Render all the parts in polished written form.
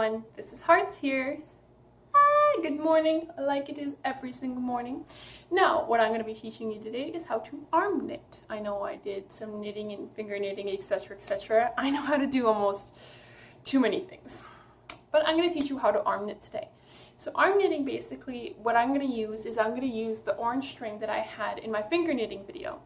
everyone, this is Hearts here. Good morning, like it is every single morning. Now, what I'm going to be teaching you today is how to arm knit. I know I did some knitting and finger knitting, etc, etc. I know how to do almost too many things. But I'm going to teach you how to arm knit today. So arm knitting, basically, what I'm going to use is I'm going to use the orange string that I had in my finger knitting video.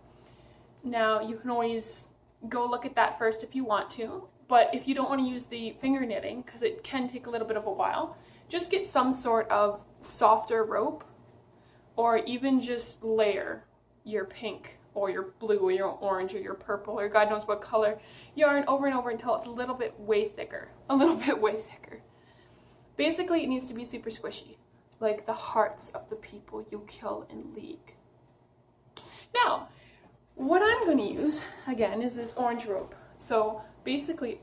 Now, you can always go look at that first if you want to. But if you don't want to use the finger knitting, because it can take a little bit of a while, just get some sort of softer rope, or even just layer your pink or your blue or your orange or your purple or God knows what color yarn over and over until it's a little bit way thicker. Basically, it needs to be super squishy, like the hearts of the people you kill in League. Now, what I'm going to use, again, is this orange rope. So basically,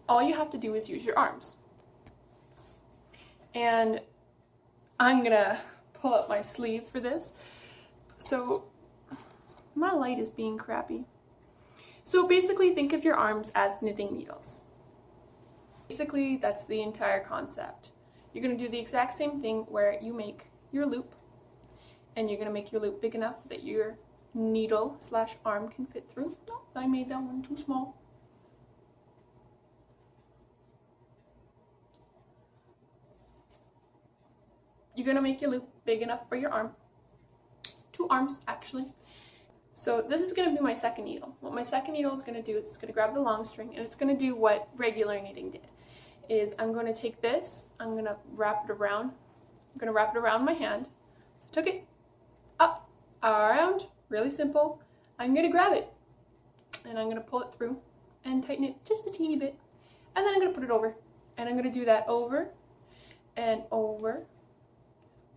all you have to do is use your arms. And I'm going to pull up my sleeve for this. So my light is being crappy. So basically, think of your arms as knitting needles. Basically, that's the entire concept. You're going to do the exact same thing where you make your loop. And you're going to make your loop big enough that your needle / arm can fit through. Oh, I made that one too small. You're going to make your loop big enough for your arm. 2 arms, actually. So this is going to be my second needle. What my second needle is going to do is it's going to grab the long string, and it's going to do what regular knitting did. Is I'm going to take this, I'm going to wrap it around. I'm going to wrap it around my hand. So I took it up, around, really simple. I'm going to grab it, and I'm going to pull it through and tighten it just a teeny bit. And then I'm going to put it over. And I'm going to do that over and over.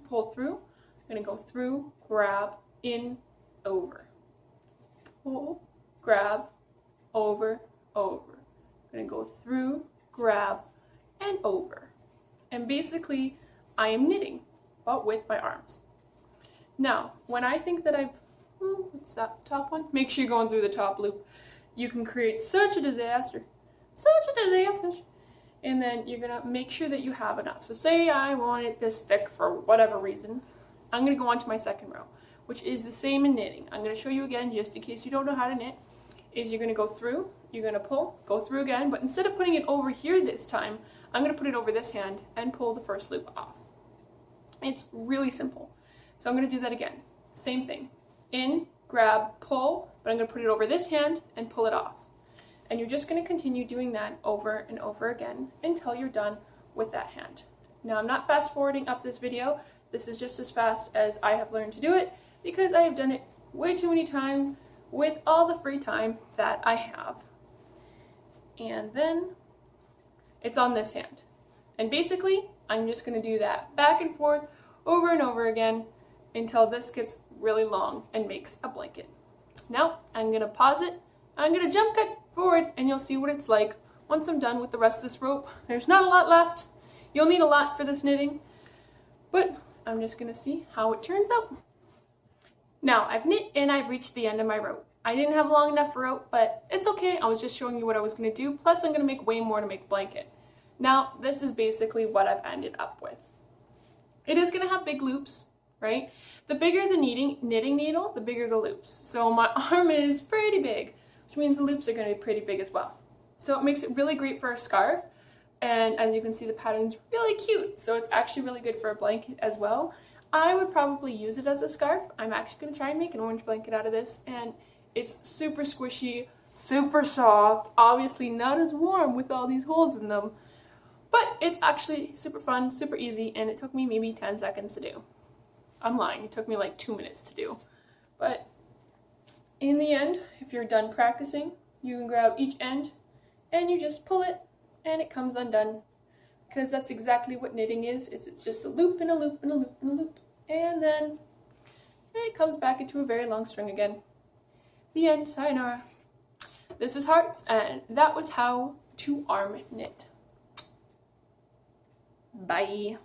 Pull through. I'm going to go through, grab, in, over. Pull, grab, over, over. I'm going to go through, grab, and over. And basically, I am knitting, but with my arms. Now, when I think that I've, what's that, the top one? Make sure you're going through the top loop. You can create such a disaster. And then you're going to make sure that you have enough. So say I want it this thick for whatever reason. I'm going to go on to my second row, which is the same in knitting. I'm going to show you again, just in case you don't know how to knit, is you're going to go through, you're going to pull, go through again, but instead of putting it over here this time, I'm going to put it over this hand and pull the first loop off. It's really simple. So I'm going to do that again. Same thing. In, grab, pull, but I'm going to put it over this hand and pull it off. And you're just going to continue doing that over and over again until you're done with that hand. Now, I'm not fast forwarding up this video. This is just as fast as I have learned to do it because I have done it way too many times with all the free time that I have. And then it's on this hand. And basically, I'm just going to do that back and forth over and over again until this gets really long and makes a blanket. Now, I'm going to pause it. I'm going to jump cut forward and you'll see what it's like once I'm done with the rest of this rope. There's not a lot left. You'll need a lot for this knitting, but I'm just going to see how it turns out. Now, I've knit and I've reached the end of my rope. I didn't have long enough rope, but it's okay. I was just showing you what I was going to do. Plus, I'm going to make way more to make a blanket. Now, this is basically what I've ended up with. It is going to have big loops, right? The bigger the knitting needle, the bigger the loops. So my arm is pretty big, which means the loops are going to be pretty big as well. So it makes it really great for a scarf. And as you can see, the pattern's really cute. So it's actually really good for a blanket as well. I would probably use it as a scarf. I'm actually going to try and make an orange blanket out of this. And it's super squishy, super soft, obviously not as warm with all these holes in them. But it's actually super fun, super easy, and it took me maybe 10 seconds to do. I'm lying, it took me like 2 minutes to do. But in the end, if you're done practicing, you can grab each end and you just pull it and it comes undone. Because that's exactly what knitting is. It's just a loop and a loop and a loop and a loop. And then it comes back into a very long string again. The end, sayonara. This is Hearts, and that was how to arm knit. Bye.